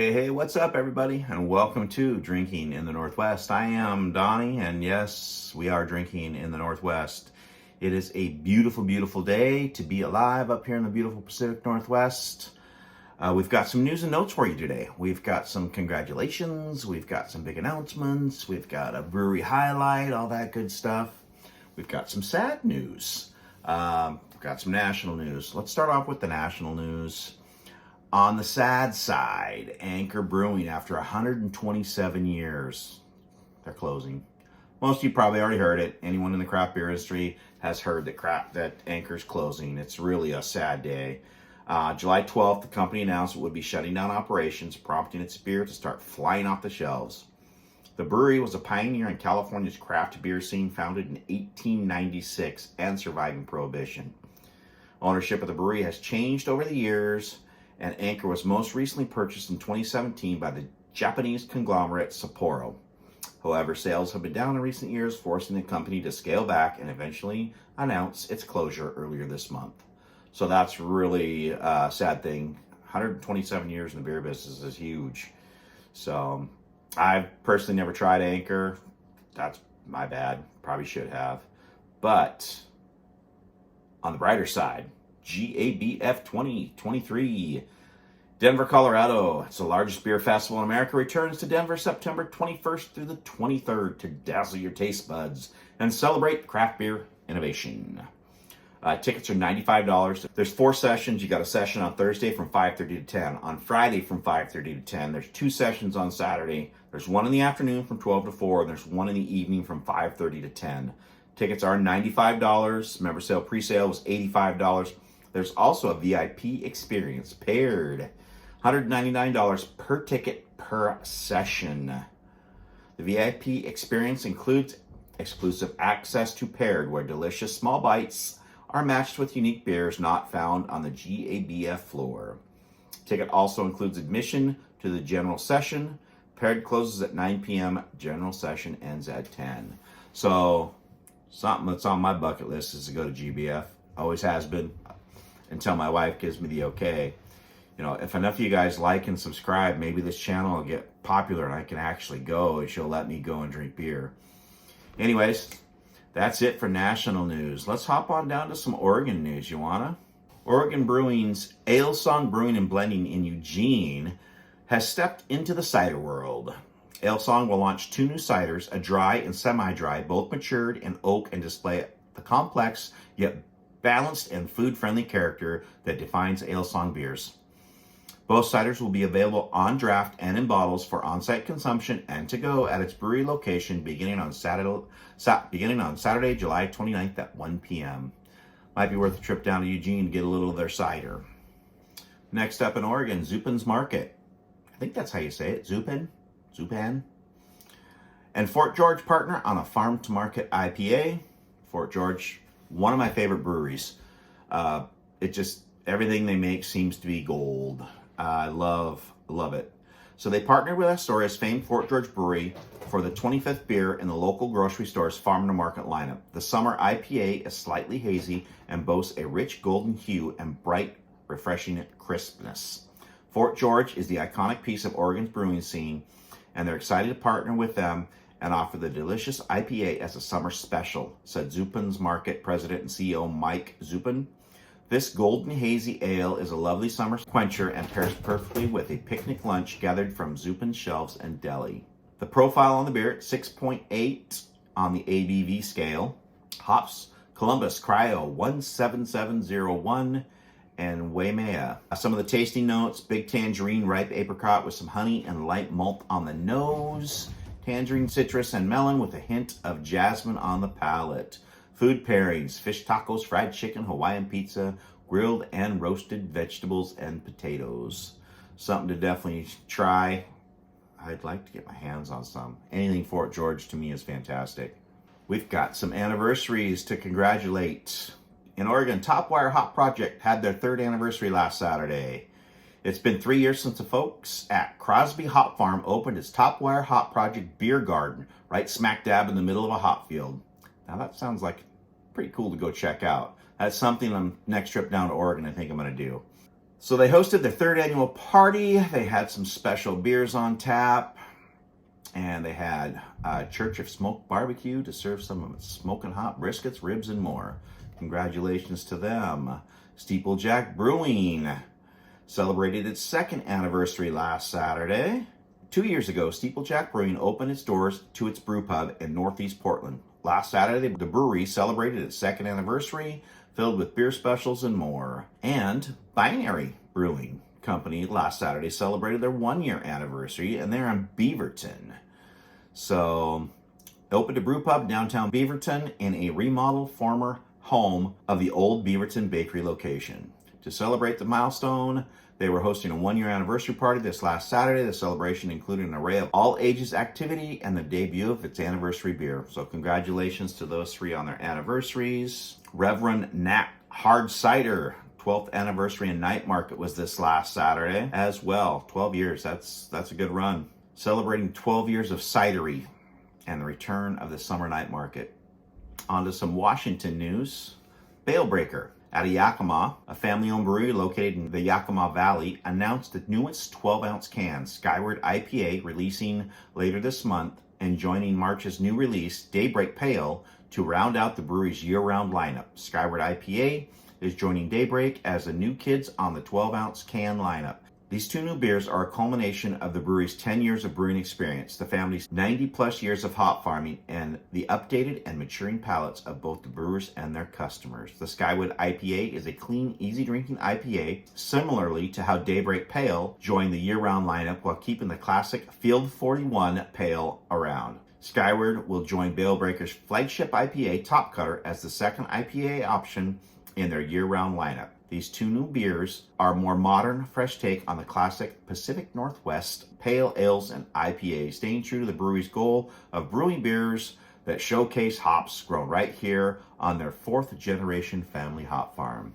Hey, what's up, everybody? And welcome to Drinking in the Northwest. I am Donnie, and yes, we are drinking in the Northwest. It is a beautiful, beautiful day to be alive up here in the beautiful Pacific Northwest. We've got some news and notes for you today. We've got some congratulations, we've got some big announcements, we've got a brewery highlight, all that good stuff. We've got some sad news. We've got some national news. Let's start off with the national news. On the sad side, Anchor Brewing, after 127 years, they're closing. Most of you probably already heard it. Anyone in the craft beer industry has heard that Anchor's closing. It's really a sad day. July 12th, the company announced it would be shutting down operations, prompting its beer to start flying off the shelves. The brewery was a pioneer in California's craft beer scene, founded in 1896 and surviving Prohibition. Ownership of the brewery has changed over the years, and Anchor was most recently purchased in 2017 by the Japanese conglomerate Sapporo. However, sales have been down in recent years, forcing the company to scale back and eventually announce its closure earlier this month. So that's really a sad thing. 127 years in the beer business is huge. So I've personally never tried Anchor. That's my bad. Probably should have. But on the brighter side, GABF 2023, Denver, Colorado. It's the largest beer festival in America. Returns to Denver September 21st through the 23rd to dazzle your taste buds and celebrate craft beer innovation. Tickets are $95. There's 4 sessions. You got a session on Thursday from 5:30 to 10. On Friday from 5:30 to 10. There's 2 sessions on Saturday. There's one in the afternoon from 12 to 4. And there's one in the evening from 5:30 to 10. Tickets are $95. Member sale pre-sale was $85. There's also a VIP experience paired. $199 per ticket per session. The VIP experience includes exclusive access to Paired, where delicious small bites are matched with unique beers not found on the GABF floor. Ticket also includes admission to the general session. Paired closes at 9 p.m. General session ends at 10. So something that's on my bucket list is to go to GBF. Always has been, until my wife gives me the okay. You know, if enough of you guys like and subscribe, maybe this channel will get popular and I can actually go and she'll let me go and drink beer. Anyways, that's it for national news. Let's hop on down to some Oregon news. You wanna? Oregon Brewing's Ale Song Brewing and Blending in Eugene has stepped into the cider world. Ale Song will launch 2 new ciders, a dry and semi-dry, both matured in oak, and display the complex yet balanced and food-friendly character that defines Ale Song beers. Both ciders will be available on draft and in bottles for on-site consumption and to go at its brewery location beginning on Saturday, July 29th at 1 p.m. Might be worth a trip down to Eugene to get a little of their cider. Next up in Oregon, Zupan's Market. I think that's how you say it, Zupan. And Fort George partner on a farm-to-market IPA. Fort George, one of my favorite breweries. Everything they make seems to be gold. I love it. So they partnered with Astoria's famed Fort George Brewery for the 25th beer in the local grocery store's farm-to-market lineup. The summer IPA is slightly hazy and boasts a rich golden hue and bright, refreshing crispness. Fort George is the iconic piece of Oregon's brewing scene, and they're excited to partner with them and offer the delicious IPA as a summer special, said Zupan's Market President and CEO Mike Zupan. This golden hazy ale is a lovely summer quencher and pairs perfectly with a picnic lunch gathered from Zupan's shelves and deli. The profile on the beer, 6.8 on the ABV scale. Hops, Columbus Cryo 17701 and Waimea. Some of the tasting notes, big tangerine, ripe apricot with some honey and light malt on the nose. Tangerine, citrus, and melon with a hint of jasmine on the palate. Food pairings, fish tacos, fried chicken, Hawaiian pizza, grilled and roasted vegetables, and potatoes. Something to definitely try. I'd like to get my hands on some. Anything Fort George to me is fantastic. We've got some anniversaries to congratulate. In Oregon, Topwire Hop Project had their 3rd anniversary last Saturday. It's been 3 years since the folks at Crosby Hop Farm opened its Topwire Hop Project beer garden right smack dab in the middle of a hop field. Now that sounds like pretty cool to go check out. That's something on next trip down to Oregon I think I'm going to do. So they hosted their third annual party. They had some special beers on tap, and they had Church of Smoke Barbecue to serve some smoking hot briskets, ribs, and more. Congratulations to them. Steeplejack Brewing celebrated its second anniversary last Saturday. 2 years ago, Steeplejack Brewing opened its doors to its brew pub in Northeast Portland. Last Saturday, the brewery celebrated its second anniversary, filled with beer specials and more. And Binary Brewing Company last Saturday celebrated their 1-year anniversary, and they're in Beaverton. So, opened a brew pub downtown Beaverton in a remodeled former home of the old Beaverton Bakery location. To celebrate the milestone, they were hosting a 1-year anniversary party this last Saturday. The celebration included an array of all ages activity and the debut of its anniversary beer. So congratulations to those three on their anniversaries. Reverend Nat Hard Cider, 12th anniversary and night market was this last Saturday as well. 12 years, that's a good run. Celebrating 12 years of cidery and the return of the summer night market. On to some Washington news. Bailbreaker out of Yakima, a family-owned brewery located in the Yakima Valley, announced the newest 12-ounce can, Skyward IPA, releasing later this month and joining March's new release, Daybreak Pale, to round out the brewery's year-round lineup. Skyward IPA is joining Daybreak as the new kids on the 12-ounce can lineup. These two new beers are a culmination of the brewery's 10 years of brewing experience, the family's 90-plus years of hop farming, and the updated and maturing palates of both the brewers and their customers. The Skywood IPA is a clean, easy-drinking IPA, similarly to how Daybreak Pale joined the year-round lineup while keeping the classic Field 41 Pale around. Skyward will join Bailbreaker's flagship IPA, Top Cutter, as the second IPA option in their year-round lineup. These two new beers are a more modern, fresh take on the classic Pacific Northwest pale ales and IPAs, staying true to the brewery's goal of brewing beers that showcase hops grown right here on their 4th-generation family hop farm.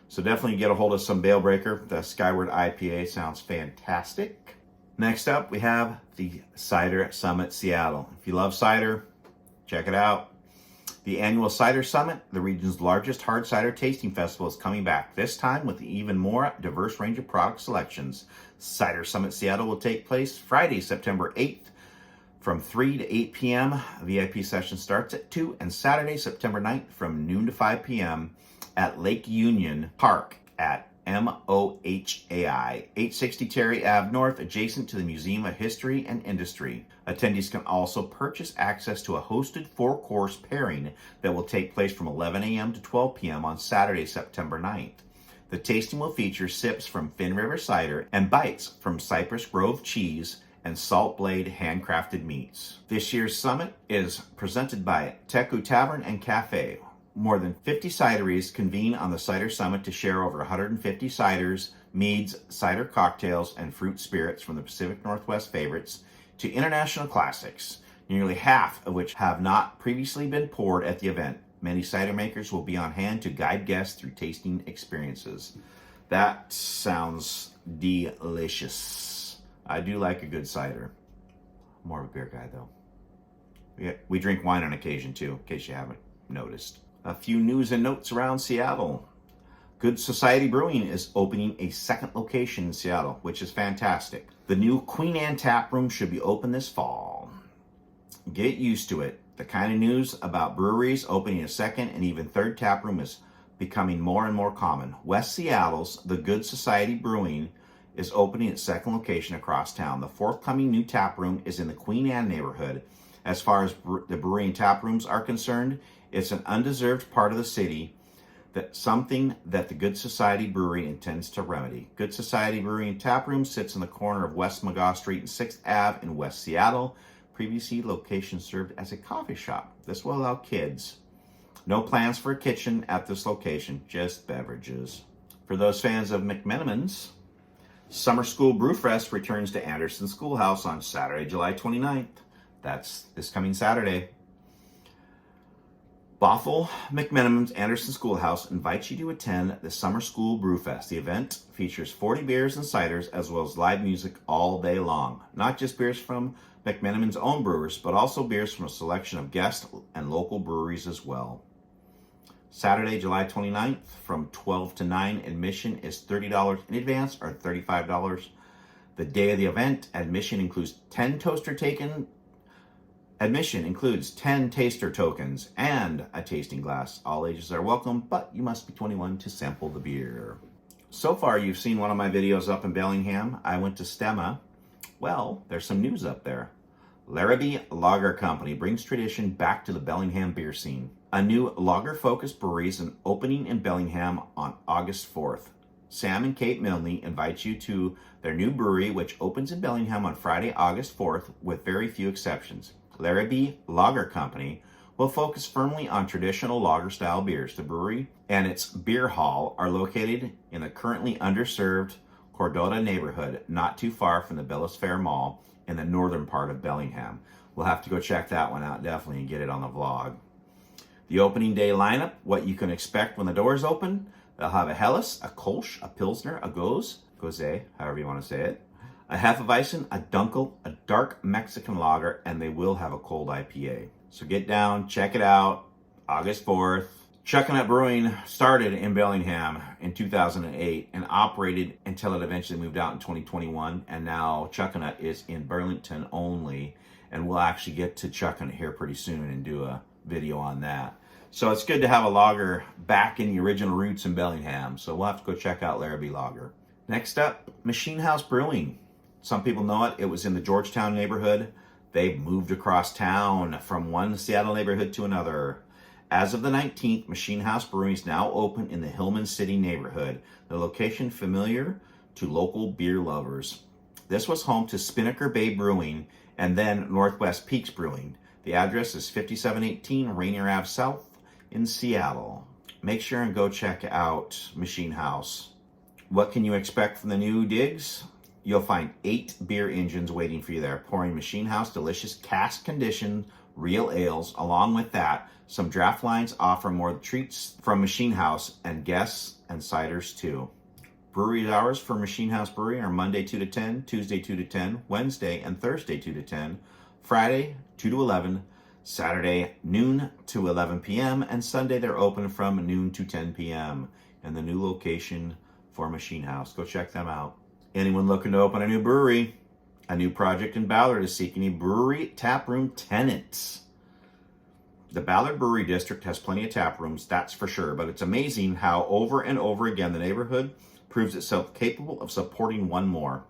So definitely get a hold of some Bailbreaker. The Skyward IPA sounds fantastic. Next up, we have the Cider Summit Seattle. If you love cider, check it out. The annual Cider Summit, the region's largest hard cider tasting festival, is coming back, this time with an even more diverse range of product selections. Cider Summit Seattle will take place Friday, September 8th from 3 to 8 p.m. VIP session starts at 2, and Saturday, September 9th from noon to 5 p.m. at Lake Union Park at MOHAI, 860 Terry Ave North, adjacent to the Museum of History and Industry. Attendees can also purchase access to a hosted 4-course pairing that will take place from 11 a.m. to 12 p.m. on Saturday, September 9th. The tasting will feature sips from Finn River Cider and bites from Cypress Grove Cheese and Salt Blade handcrafted meats. This year's summit is presented by Teku Tavern and Cafe. More than 50 cideries convene on the Cider Summit to share over 150 ciders, meads, cider cocktails, and fruit spirits from the Pacific Northwest favorites to international classics, nearly half of which have not previously been poured at the event. Many cider makers will be on hand to guide guests through tasting experiences. That sounds delicious. I do like a good cider. I'm more of a beer guy, though. We drink wine on occasion, too, in case you haven't noticed. A few news and notes around Seattle. Good Society Brewing is opening a second location in Seattle, which is fantastic. The new Queen Anne tap room should be open this fall. Get used to it. The kind of news about breweries opening a second and even third tap room is becoming more and more common. West Seattle's The Good Society Brewing is opening its second location across town. The forthcoming new tap room is in the Queen Anne neighborhood. As far as the brewery and tap rooms are concerned, it's an undeserved part of the city, something that the Good Society Brewery intends to remedy. Good Society Brewery and Tap Room sits in the corner of West McGaw Street and 6th Ave in West Seattle. Previously, location served as a coffee shop. This will allow kids. No plans for a kitchen at this location, just beverages. For those fans of McMenamins, Summer School Brewfest returns to Anderson Schoolhouse on Saturday, July 29th. That's this coming Saturday. Bothell McMenamins Anderson Schoolhouse invites you to attend the Summer School Brewfest. The event features 40 beers and ciders as well as live music all day long. Not just beers from McMenamins' own brewers, but also beers from a selection of guest and local breweries as well. Saturday, July 29th from 12 to 9. Admission is $30 in advance or $35. The day of the event, admission includes 10 taster tokens and a tasting glass. All ages are welcome, but you must be 21 to sample the beer. So far, you've seen one of my videos up in Bellingham. I went to Stemma. Well, there's some news up there. Larrabee Lager Company brings tradition back to the Bellingham beer scene. A new lager-focused brewery is opening in Bellingham on August 4th. Sam and Kate Milne invite you to their new brewery, which opens in Bellingham on Friday, August 4th, with very few exceptions. Larrabee Lager Company will focus firmly on traditional lager-style beers. The brewery and its beer hall are located in the currently underserved Cordota neighborhood, not too far from the Bellis Fair Mall in the northern part of Bellingham. We'll have to go check that one out definitely and get it on the vlog. The opening day lineup, what you can expect when the doors open. They'll have a Helles, a Kolsch, a Pilsner, a Gose, however you want to say it, a Hefeweizen, a Dunkel, a dark Mexican lager, and they will have a cold IPA. So get down, check it out, August 4th. Chuckanut Brewing started in Bellingham in 2008 and operated until it eventually moved out in 2021. And now Chuckanut is in Burlington only. And we'll actually get to Chuckanut here pretty soon and do a video on that. So it's good to have a lager back in the original roots in Bellingham. So we'll have to go check out Larrabee Lager. Next up, Machine House Brewing. Some people know it. It was in the Georgetown neighborhood. They've moved across town from one Seattle neighborhood to another. As of the 19th, Machine House Brewing is now open in the Hillman City neighborhood, the location familiar to local beer lovers. This was home to Spinnaker Bay Brewing and then Northwest Peaks Brewing. The address is 5718 Rainier Ave South in Seattle. Make sure and go check out Machine House. What can you expect from the new digs? You'll find 8 beer engines waiting for you there, pouring Machine House delicious cask conditioned real ales. Along with that, some draft lines offer more treats from Machine House and guests and ciders too. Brewery hours for Machine House Brewery are Monday 2 to 10, Tuesday 2 to 10, Wednesday and Thursday 2 to 10, Friday 2 to 11, Saturday noon to 11 p.m., and Sunday they're open from noon to 10 p.m. And the new location for Machine House. Go check them out. Anyone looking to open a new brewery? A new project in Ballard is seeking a brewery taproom tenant. The Ballard Brewery District has plenty of tap rooms, that's for sure, but it's amazing how over and over again the neighborhood proves itself capable of supporting one more.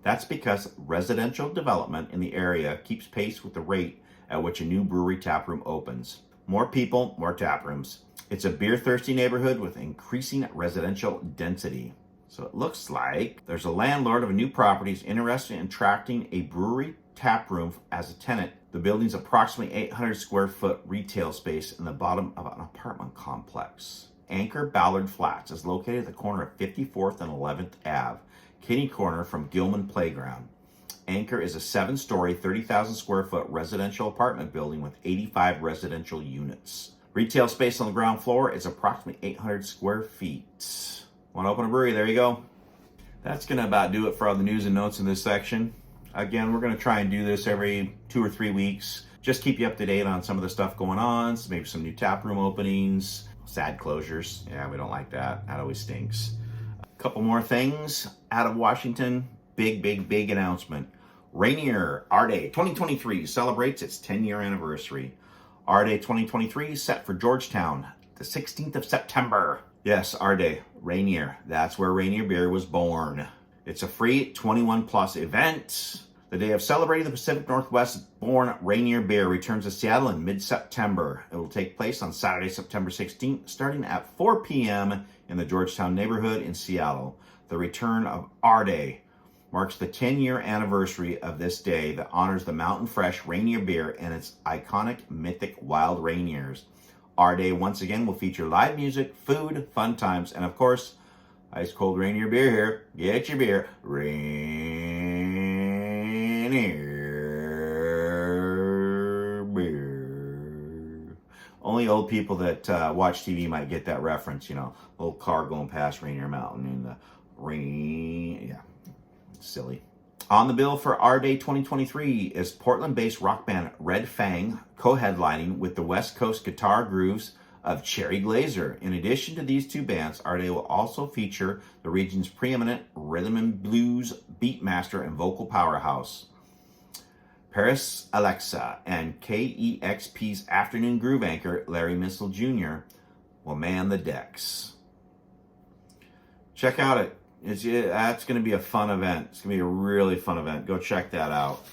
That's because residential development in the area keeps pace with the rate at which a new brewery taproom opens. More people, more tap rooms. It's a beer-thirsty neighborhood with increasing residential density. So it looks like there's a landlord of a new property is interested in attracting a brewery taproom as a tenant. The building's approximately 800 square foot retail space in the bottom of an apartment complex. Anchor Ballard Flats is located at the corner of 54th and 11th Ave, kitty corner from Gilman Playground. Anchor is a 7-story, 30,000 square foot residential apartment building with 85 residential units. Retail space on the ground floor is approximately 800 square feet. Want to open a brewery? There you go. That's going to about do it for all the news and notes in this section. Again, we're going to try and do this every 2 or 3 weeks. Just keep you up to date on some of the stuff going on. So maybe some new tap room openings, sad closures. Yeah, we don't like that. That always stinks. A couple more things out of Washington. Big announcement. Rainier Our Day 2023 celebrates its 10-year anniversary. Our Day 2023 set for Georgetown, the 16th of September. Yes, Our Day, Rainier. That's where Rainier Beer was born. It's a free 21+ event. The day of celebrating the Pacific Northwest-born Rainier Beer returns to Seattle in mid-September. It will take place on Saturday, September 16th, starting at 4 p.m. in the Georgetown neighborhood in Seattle. The return of Our Day marks the 10-year anniversary of this day that honors the Mountain Fresh Rainier Beer and its iconic mythic Wild Rainiers. Our Day once again will feature live music, food, fun times, and of course, ice cold Rainier beer here. Get your beer. Rainier beer. Only old people that watch TV might get that reference, you know. Little car going past Rainier Mountain and the rain. Yeah, it's silly. On the bill for Our Day 2023 is Portland-based rock band Red Fang co-headlining with the West Coast guitar grooves of Cherry Glazer. In addition to these two bands, our day will also feature the region's preeminent rhythm and blues beatmaster and vocal powerhouse, Paris Alexa, and KEXP's afternoon groove anchor, Larry Missel Jr., will man the decks. Check out it. That's going to be a fun event. It's going to be a really fun event. Go check that out.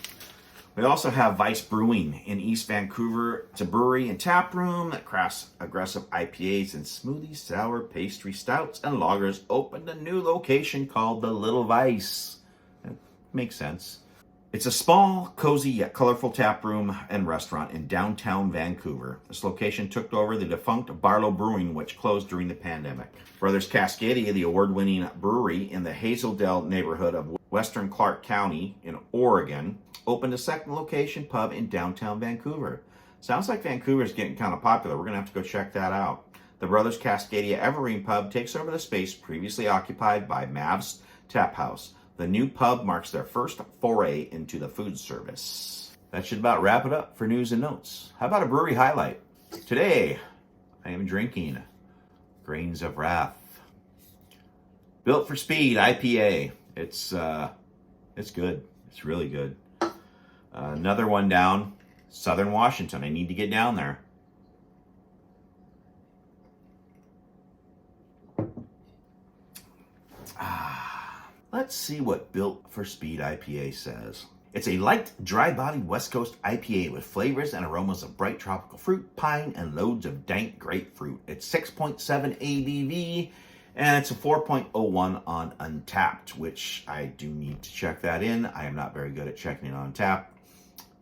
We also have Vice Brewing in East Vancouver. It's a brewery and tap room that crafts aggressive IPAs and smoothies, sour pastry stouts, and lagers. Opened a new location called the Little Vice. That makes sense. It's a small, cozy, yet colorful tap room and restaurant in downtown Vancouver. This location took over the defunct Barlow Brewing, which closed during the pandemic. Brothers Cascadia, the award-winning brewery in the Hazeldale neighborhood of Western Clark County in Oregon, opened a second location pub in downtown Vancouver. Sounds like Vancouver's getting kind of popular. We're going to have to go check that out. The Brothers Cascadia Evergreen Pub takes over the space previously occupied by Mav's Tap House. The new pub marks their first foray into the food service. That should about wrap it up for news and notes. How about a brewery highlight? Today, I am drinking Grains of Wrath. Built for Speed IPA. It's good. It's really good. Another one down, Southern Washington. I need to get down there. Let's see what Built for Speed IPA says. It's a light, dry-bodied West Coast IPA with flavors and aromas of bright tropical fruit, pine, and loads of dank grapefruit. It's 6.7 ABV, and it's a 4.01 on Untappd, which I do need to check that in. I am not very good at checking in on Untappd.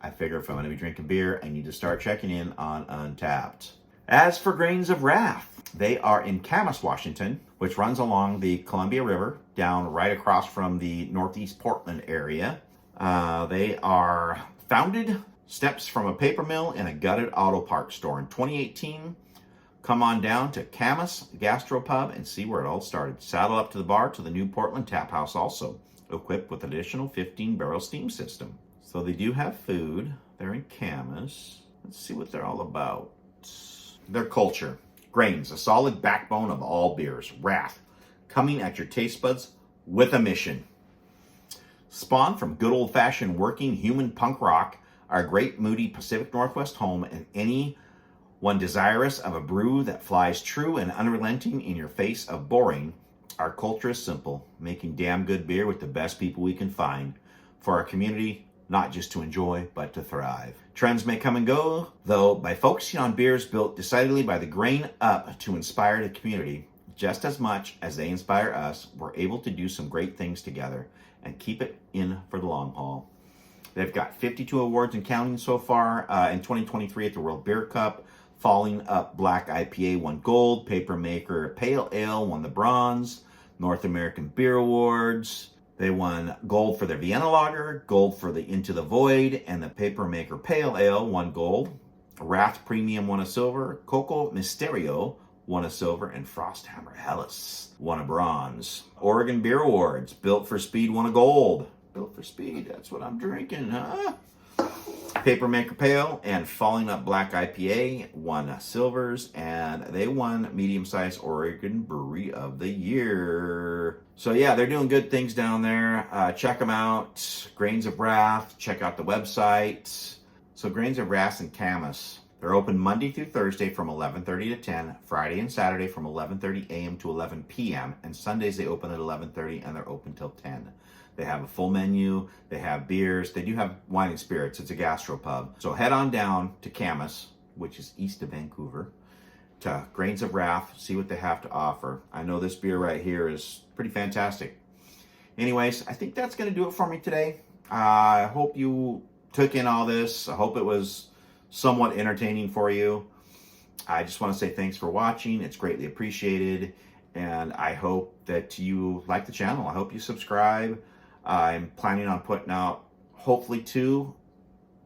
I figure if I'm going to be drinking beer, I need to start checking in on Untappd. As for Grains of Wrath, they are in Camas, Washington, which runs along the Columbia River, down right across from the Northeast Portland area. They are founded steps from a paper mill and a gutted auto park store. In 2018, come on down to Camas Gastropub and see where it all started. Saddle up to the bar to the new Portland Tap House also, equipped with an additional 15-barrel steam system. So they do have food. They're in Camas. Let's see what they're all about. Their culture. Grains, a solid backbone of all beers. Wrath, coming at your taste buds with a mission. Spawned from good old-fashioned working human punk rock, our great moody Pacific Northwest home, and anyone desirous of a brew that flies true and unrelenting in your face of boring, our culture is simple, making damn good beer with the best people we can find for our community, not just to enjoy, but to thrive. Trends may come and go, though, by focusing on beers built decidedly by the grain up to inspire the community, just as much as they inspire us, we're able to do some great things together and keep it in for the long haul. They've got 52 awards and counting so far. In 2023 at the World Beer Cup, Falling Up Black IPA won gold, Papermaker Pale Ale won the bronze, North American Beer Awards. They won gold for their Vienna Lager, gold for the Into the Void, and the Papermaker Pale Ale won gold. Wrath Premium won a silver, Coco Misterio won a silver, and Frosthammer Helles won a bronze. Oregon Beer Awards, Built for Speed won a gold. Built for Speed, that's what I'm drinking, huh? Papermaker Pale and Falling Up Black IPA won silvers, and they won medium-sized Oregon Brewery of the Year. So yeah, they're doing good things down there. Check them out. Grains of Wrath. Check out the website. So Grains of Wrath in Camas. They're open Monday through Thursday from 11:30 to 10, Friday and Saturday from 11:30 a.m. to 11 p.m., and Sundays they open at 11:30 and they're open till 10. They have a full menu. They have beers. They do have wine and spirits. It's a gastropub. So head on down to Camas, which is east of Vancouver, to Grains of Wrath. See what they have to offer. I know this beer right here is pretty fantastic. Anyways, I think that's going to do it for me today. I hope you took in all this. I hope it was somewhat entertaining for you. I just want to say thanks for watching. It's greatly appreciated. And I hope that you like the channel. I hope you subscribe. I'm planning on putting out hopefully 2,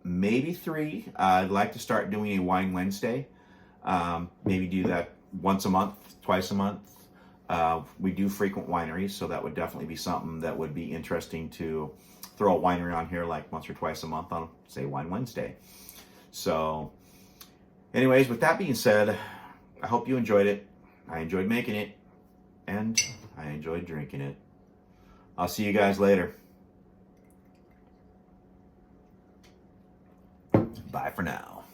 maybe 3. I'd like to start doing a Wine Wednesday. Maybe do that once a month, twice a month. We do frequent wineries, so that would definitely be something that would be interesting to throw a winery on here like once or twice a month on, say, Wine Wednesday. So anyways, with that being said, I hope you enjoyed it. I enjoyed making it, and I enjoyed drinking it. I'll see you guys later. Bye for now.